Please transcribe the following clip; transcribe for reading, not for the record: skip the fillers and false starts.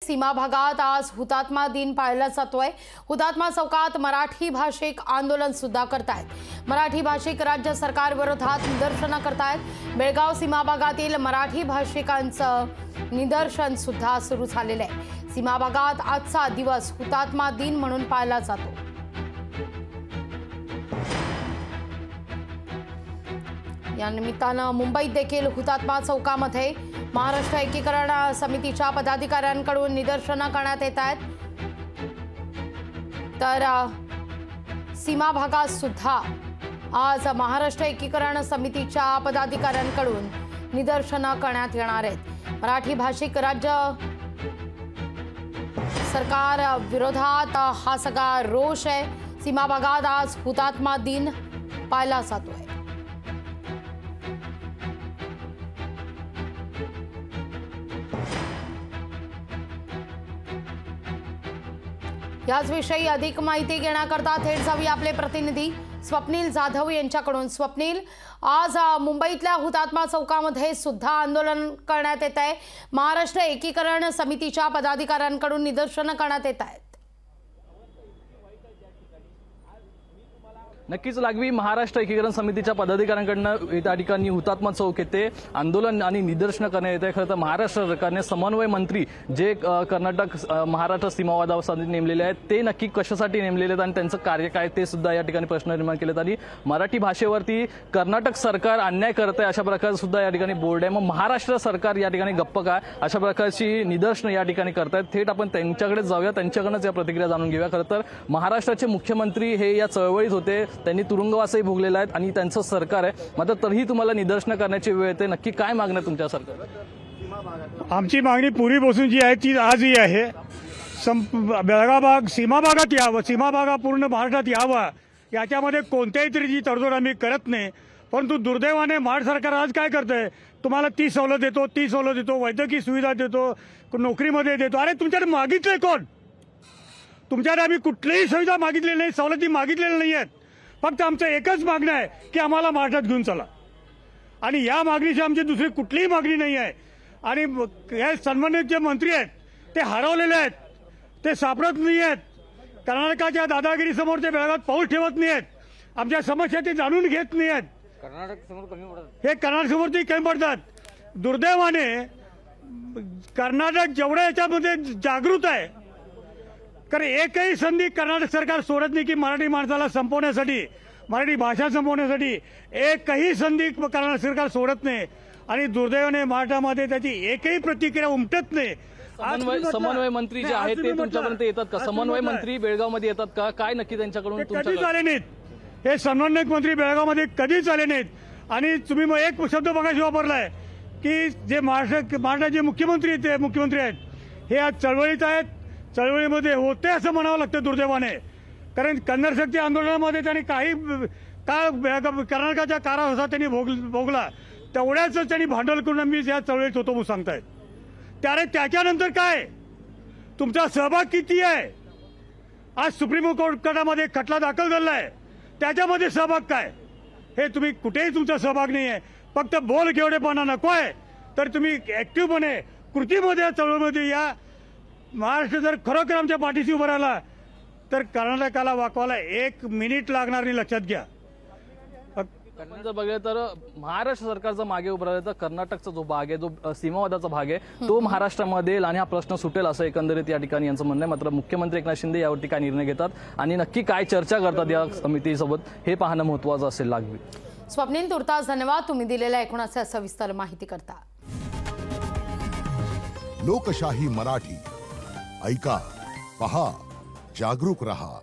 सीमा भागात आज हुतात्मा दिन पाळला जातोय। हुतात्मा चौकात मराठी भाषिक आंदोलन सुद्धा करतायत। मराठी भाषिक राज्य सरकार विरोधात निदर्शनं करतायत। बेळगाव सीमा भागातील मराठी भाषिकांचं निदर्शन सुद्धा सुरू झालेलं आहे। सीमा भागात आजचा दिवस हुतात्मा दिन म्हणून पाळला जातो। या निमित्तानं मुंबईत देखील हुतात्मा चौकामध्ये महाराष्ट्र एकीकरण समितीच्या पदाधिकाऱ्यांकडून निदर्शनं करण्यात येत आहेत। तर सीमा भागात सुद्धा आज महाराष्ट्र एकीकरण समितीच्या पदाधिकाऱ्यांकडून निदर्शनं करण्यात येणार आहेत। मराठी भाषिक राज्य सरकार विरोधात हा सगळा रोष आहे। सीमा भागात आज हुतात्मा दिन पाळला जातोय। याचविषयी अधिक माहिती घेण्याकरता थेट जाऊया आपले प्रतिनिधी स्वप्नील जाधव यांच्याकडून। स्वप्नील, आज मुंबईतल्या हुतात्मा चौकामध्ये सुद्धा आंदोलन करण्यात येत आहे। महाराष्ट्र एकीकरण समितीच्या पदाधिकाऱ्यांकडून निदर्शनं करण्यात येत आहेत। नक्कीच लागवी महाराष्ट्र एकीकरण समितीच्या पदाधिकाऱ्यांकडून त्या ठिकाणी हुतात्मा चौक येथे आंदोलन आणि निदर्शनं करण्यात येते। खरं तर महाराष्ट्र सरकारने समन्वय मंत्री जे कर्नाटक महाराष्ट्र सीमावादासाठी नेमलेले आहेत ते नक्की कशासाठी नेमलेले आहेत आणि त्यांचं कार्य काय ते सुद्धा या ठिकाणी प्रश्न निर्माण केलेत। आणि मराठी भाषेवरती कर्नाटक सरकार अन्याय करत आहे अशा प्रकारचं सुद्धा या ठिकाणी बोर्ड आहे। मग महाराष्ट्र सरकार या ठिकाणी गप्प काय अशा प्रकारची निदर्शनं या ठिकाणी करतायत। थेट आपण त्यांच्याकडे जाऊया, त्यांच्याकडूनच या प्रतिक्रिया जाणून घेऊया। खरं तर महाराष्ट्राचे मुख्यमंत्री हे या चळवळीत होते, त्यांनी तुरुंगवासही भोगलेला आहे आणि त्यांचं सरकार आहे, मात्र तरीही तुम्हाला निदर्शनं करण्याची वेळ येते। नक्की काय मागणं तुमच्या सरकार? आमची मागणी पूर्वी बसून जी आहे ती आजही आहे। बेळगाव भाग सीमा भागात यावं, सीमा भागा पूर्ण महाराष्ट्रात यावा याच्यामध्ये कोणत्याही तऱ्हेची तडजोड आम्ही करत नाही। परंतु दुर्दैवाने महाराष्ट्र सरकार आज काय करतंय, तुम्हाला ती सवलत देतो, ती सवलत देतो, वैद्यकीय सुविधा देतो, नोकरीमध्ये देतो। अरे तुमच्याकडे मागितलंय कोण? तुमच्याकडे आम्ही कुठलीही सुविधा मागितलेली नाही, सवलती मागितलेल्या नाही आहेत। फक्त आमचं एकच मागणं आहे की आम्हाला महाराष्ट्रात घेऊन चला, आणि या मागणीशी आमची दुसरी कुठलीही मागणी नाही आहे। आणि हे सन्माननीय जे मंत्री आहेत ते हरवलेले आहेत, ते सापडत नाही आहेत। कर्नाटकाच्या दादागिरीसमोर ते बेळगावात पाऊल ठेवत नाही आहेत, आमच्या समस्या ते जाणून घेत नाही आहेत। हे कर्नाटक समोर ते कमी पडतात। दुर्दैवाने कर्नाटक जेवढ्या याच्यामध्ये जागृत आहे, कारण एकही संधी कर्नाटक सरकार सोडत नाही की मराठी माणसाला संपवण्यासाठी, मराठी भाषा संपवण्यासाठी एकही संधी कर्नाटक सरकार सोडत नाही। आणि दुर्दैवाने महाराष्ट्रामध्ये त्याची एकही प्रतिक्रिया उमटत नाही। समन्वय मंत्री जे आहेत ते तुमच्यापर्यंत येतात का? समन्वय मंत्री बेळगावमध्ये येतात का? काय नक्की त्यांच्याकडून कधीच आले नाहीत। हे समन्वय मंत्री बेळगावमध्ये कधीच आले नाहीत। आणि तुम्ही मग एक शब्द बघायला वापरलाय की जे महाराष्ट्राचे मुख्यमंत्री आहेत हे आज चळवळीत आहेत, चळवळीमध्ये होते असं म्हणावं लागतं दुर्दैवाने। कारण कन्नड शक्ती आंदोलनामध्ये त्यांनी काही काळ कर्नाटकाच्या कारावासात त्यांनी भोगला, तेवढ्याच त्यांनी भांडवल करून आम्ही या चळवळीत होतो म्हणून सांगतायत। त्याने त्याच्यानंतर काय तुमचा सहभाग किती आहे? आज सुप्रीम कोर्टामध्ये खटला दाखल झालाय, त्याच्यामध्ये सहभाग काय? हे तुम्ही कुठेही तुमचा सहभाग नाही आहे। फक्त बोल घेवडेपणा नको आहे, तर तुम्ही ऍक्टिव्हपणे कृतीमध्ये चळवळीमध्ये या। महाराष्ट्र जर खरोखर आमच्या पाठीशी उभं राहिला तर कर्नाटकाला वाकवायला 1 मिनिट लागणार नाही, लक्षात घ्या। जर बघितलं तर महाराष्ट्र सरकारचा मागे उभं राहिलं तर कर्नाटकचा जो भाग आहे, जो सीमावादाचा भाग आहे, तो महाराष्ट्रामध्ये येईल आणि हा प्रश्न सुटेल असं एकंदरीत या ठिकाणी यांचं म्हणणं आहे। मात्र मुख्यमंत्री एकनाथ शिंदे यावरती काय निर्णय घेतात आणि नक्की काय चर्चा करतात या समितीसोबत हे पाहणं महत्त्वाचं असेल। लागवी स्वप्नील, तुर्तास धन्यवाद तुम्ही दिलेल्या एकूणच सविस्तर माहिती करता। लोकशाही मराठी ऐका, पहा, जागरूक रहा।